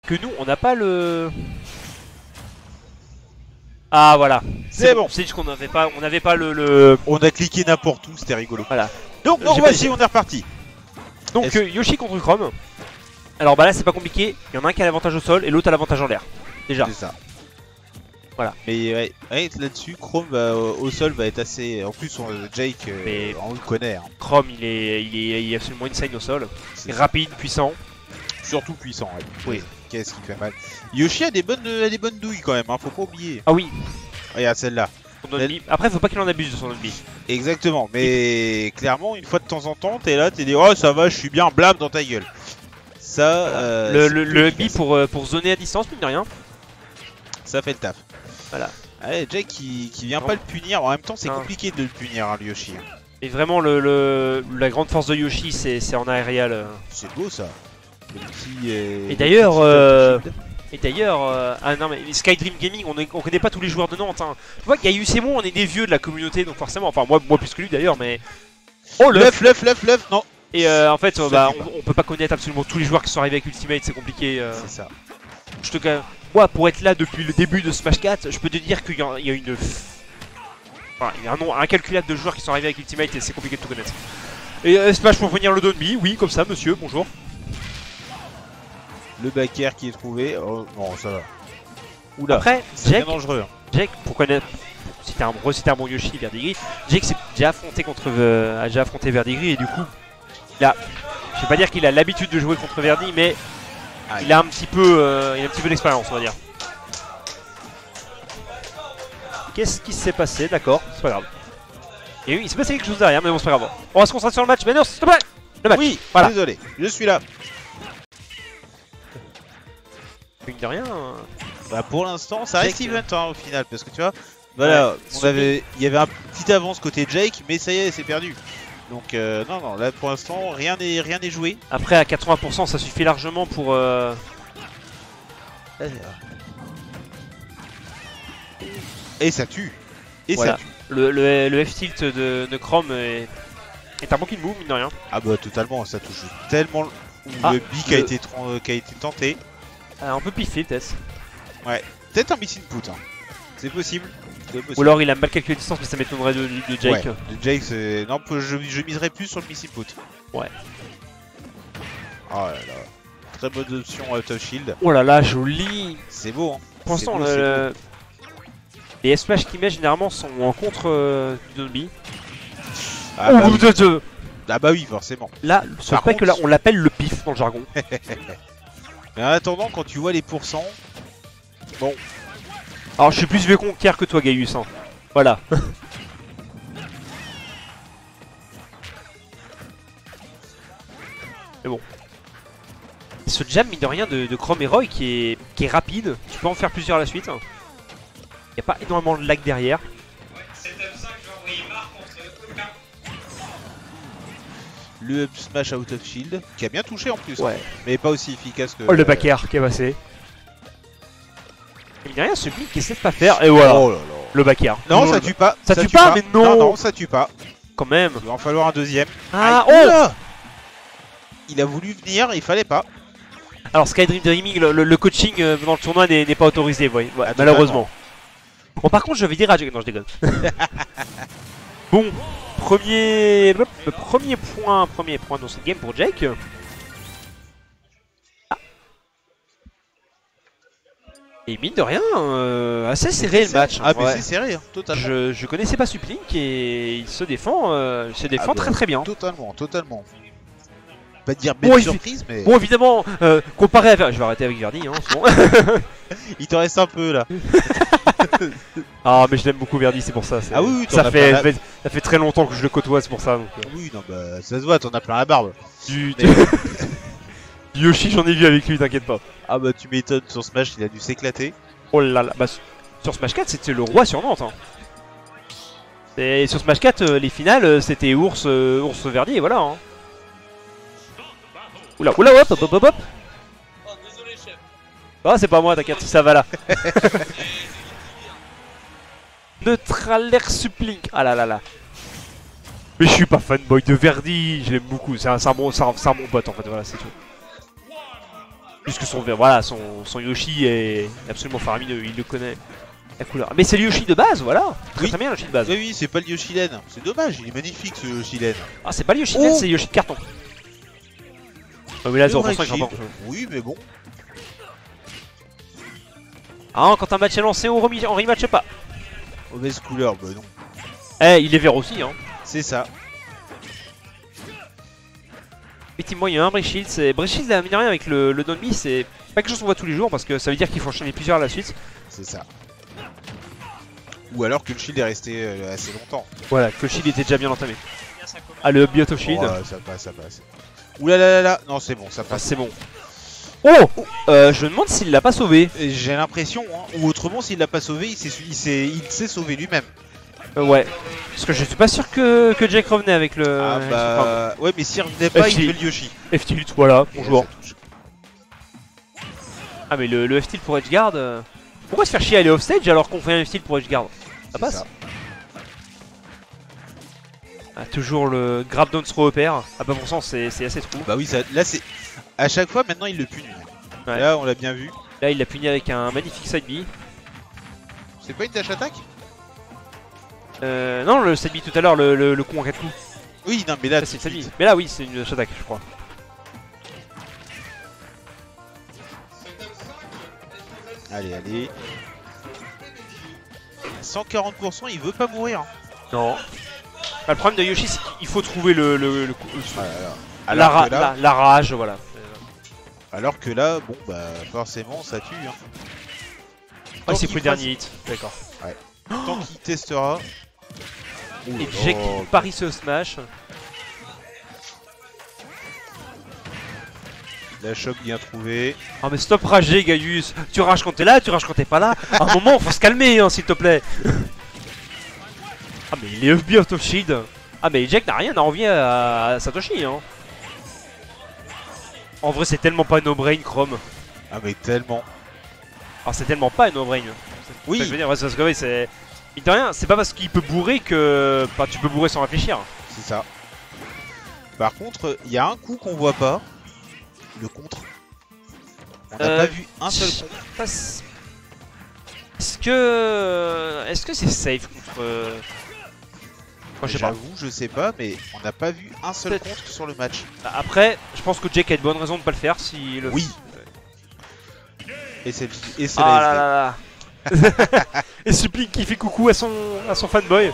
que nous, on n'a pas le... Ah voilà, C'est bon. C'est juste qu'on n'avait pas, le... On a cliqué n'importe où, c'était rigolo. Voilà. Donc voici, on est reparti. Donc Yoshi contre Chrome. Alors bah là c'est pas compliqué, il y en a un qui a l'avantage au sol et l'autre a l'avantage en l'air. Déjà. C'est ça. Voilà. Mais ouais, là-dessus, Chrome au sol va être assez... En plus, Jake, on le connaît. Hein. Chrome il est absolument insane au sol. Rapide, puissant. Surtout puissant, ouais. Oui. Qu'est-ce qui fait mal. Yoshi a des bonnes douilles quand même, hein, faut pas oublier. Ah oui. Regarde celle-là. Après faut pas qu'il en abuse de son ennemi. Exactement, mais clairement, une fois de temps en temps, t'es là, t'es dit oh ça va, je suis bien, blâme dans ta gueule. Ça, le bi pour zoner à distance, mine de rien. Ça fait le taf. Voilà. Allez, Jake qui vient pas le punir, en même temps c'est compliqué de le punir, hein, Yoshi. Et vraiment, la grande force de Yoshi, c'est en aérial. C'est beau ça. Et d'ailleurs, ah non mais Skydream Gaming, on connaît pas tous les joueurs de Nantes. Hein. Tu vois, Gaius et moi, on est des vieux de la communauté, donc forcément, enfin moi plus que lui d'ailleurs, mais... Oh l'œuf, non. Et en fait, on peut pas connaître absolument tous les joueurs qui sont arrivés avec Ultimate, c'est compliqué. C'est ça. Moi, pour être là depuis le début de Smash 4, je peux te dire qu'il y a une... Enfin, il y a un nombre incalculable de joueurs qui sont arrivés avec Ultimate et c'est compliqué de tout connaître. Et Smash pour venir le Donby, oui, comme ça, monsieur, bonjour. Le back air qui est trouvé, oh non, ça va. Oula, après, c'est dangereux. Hein. Jake, pour connaître... C'était un bon Yoshi, Verdigris. Jake s'est déjà affronté a déjà affronté Verdigris et du coup, je vais pas dire qu'il a l'habitude de jouer contre Verdi, mais il a un petit peu d'expérience, on va dire. Qu'est-ce qui s'est passé? D'accord, c'est pas grave. Et oui, il s'est passé quelque chose derrière, mais bon, c'est pas grave. On va se concentrer sur le match. Mais non, s'il te plaît, le match. Oui, voilà. Désolé, je suis là. Mine de rien. Bah pour l'instant, ça reste event hein, au final, parce que tu vois, voilà, il y avait un petit avance côté Jake, mais ça y est, c'est perdu. Donc non, là pour l'instant, rien n'est joué. Après à 80%, ça suffit largement pour... Et ça tue. Voilà. Ça tue. Le F-tilt de Chrome est un bon kill move, mine de rien. Ah bah totalement, ça touche tellement le B qui a été tenté. Un peu piffé peut-être. Ouais, peut-être un miss input. Hein. C'est possible. Ou alors il a mal calculé la distance, mais ça m'étonnerait de Jake. Ouais, de Jake, c'est... Non, je miserais plus sur le miss input. Ouais. Oh là là. Très bonne option Tough Shield. Oh là là, joli. C'est beau, hein. Pour l'instant, les S-Smash qu'il met généralement sont en contre du Donby. Ah, bah oui. Ah bah oui, forcément. Là, ce spec là, on l'appelle le pif dans le jargon. Mais en attendant, quand tu vois les pourcents... Bon. Alors je suis plus vieux conquère que toi, Gaius. Hein. Voilà. Mais bon. Ce jam, mine de rien, de Chrome et Roy qui est rapide. Tu peux en faire plusieurs à la suite. Il n'y a pas énormément de lag derrière. Le up smash out of shield, qui a bien touché en plus. Ouais. Hein, mais pas aussi efficace que... Oh, le back air qui est passé. Il n'y a rien, ce clic qui essaie de pas faire. Et voilà. Oh là là. Le back air. Non, ça tue pas. Ça tue pas, mais non. Non, non, ça tue pas. Quand même. Il va en falloir un deuxième. Ah, oh. Il a voulu venir, il fallait pas. Alors Skydream Dreaming, le coaching dans le tournoi n'est pas autorisé, ouais, ah, malheureusement. Bon, par contre, je vais dire à Jake. Non, je déconne. Bon, premier point dans cette game pour Jake. Ah. Et mine de rien, assez serré le match. Ah, mais c'est serré, hein, totalement. Je connaissais pas Suplink et il se défend, très très bien. Totalement. Pas de dire belle surprise, mais... Bon, évidemment, comparé à... Je vais arrêter avec Verdi, hein, c'est bon. Il te reste un peu, là. Ah, mais je l'aime beaucoup, Verdi, c'est pour ça. Ah oui, ça fait très longtemps que je le côtoie, c'est pour ça. Donc, oui, non, bah, ça se voit, t'en as plein la barbe. Du Yoshi, j'en ai vu avec lui, t'inquiète pas. Ah bah, tu m'étonnes, sur Smash, il a dû s'éclater. Oh là là, bah, sur Smash 4, c'était le roi sur Nantes. Hein. Et sur Smash 4, les finales, c'était Ours Verdi, et voilà. Hein. Oula, hop. Oh, désolé, chef. Ah, c'est pas moi, t'inquiète, ça va là. Neutralaire Suplink. Ah là là là. Mais je suis pas fanboy de Verdi, je l'aime beaucoup. C'est un bon pote en fait, voilà, c'est tout. Puisque voilà, son Yoshi est absolument faramineux, il le connaît. La couleur. Mais c'est le Yoshi de base, voilà. Très très bien le Yoshi de base. Oui, c'est pas le Yoshi laine. C'est dommage, il est magnifique ce Yoshi laine. Ah, c'est pas le Yoshi laine, c'est le Yoshi de carton. Oh, mais là, 0%, il pas. Oui, mais bon. Ah, quand un match est lancé, on rematche pas. Mauvaise couleur, bah non. Eh, il est vert aussi, hein. C'est ça. Effectivement, il y a un Break Shield. Break Shield, mine de rien, avec le Donby, c'est pas quelque chose qu'on voit tous les jours parce que ça veut dire qu'il faut enchaîner plusieurs à la suite. C'est ça. Ou alors que le shield est resté assez longtemps. Voilà, que le shield était déjà bien entamé. Ah, le Biot of Shield. Oh, ça passe, ça passe. Oulala, non, c'est bon, ça passe. Ah, c'est bon. Oh, je me demande s'il l'a pas sauvé. J'ai l'impression, hein, ou autrement, s'il l'a pas sauvé, il s'est sauvé lui-même. Ouais, parce que je suis pas sûr que Jake revenait avec le. Ah bah. Ouais, mais s'il revenait pas, il fait le Yoshi. F-tilt, voilà, bonjour. Ah, mais le F-tilt pour Edgeguard. Pourquoi se faire chier à aller off-stage alors qu'on fait un F-tilt pour Edgeguard? Ça passe. Ah, toujours le grab down throw repère. Ah, bah pour ça, c'est assez trou. Bah oui, ça, là c'est. À chaque fois, maintenant il le punit. Ouais. Là, on l'a bien vu. Là, il l'a puni avec un magnifique side B. C'est pas une dash attack? Non, le side B tout à l'heure, le con en 4 coups. Oui, non, mais là, c'est side B. Mais là, oui, c'est une dash attack, je crois. Allez, allez. 140%, il veut pas mourir. Non. Bah, le problème de Yoshi, c'est qu'il faut trouver la rage, voilà. Alors que là, bon, bah, forcément, ça tue. Hein. Oh, c'est pris le dernier hit, d'accord. Ouais. Tant qu'il testera. Et Jake qui parie ce smash. La choc bien trouvée. Ah, mais stop rager, Gaius. Tu rages quand t'es là, tu rages quand t'es pas là. À un moment, faut se calmer, hein, s'il te plaît. Ah, mais il est FB out of shield. Ah, mais Jake n'a rien à envier à Satoshi, hein. En vrai, c'est tellement pas no-brain, Chrome. Ah, mais tellement. Alors, c'est tellement pas no-brain. Oui. Je veux dire, parce que oui, c'est. Mine de rien, c'est pas parce qu'il peut bourrer que. Enfin, tu peux bourrer sans réfléchir. C'est ça. Par contre, il y a un coup qu'on voit pas. Le contre. On n'a pas vu un seul contre. Est-ce que c'est safe contre. J'avoue, je sais pas, mais on n'a pas vu un seul contre sur le match. Après, je pense que Jake a de bonnes raisons de pas le faire si le. Oui. Et c'est ah là là là. Et Supplique qui fait coucou à son fanboy.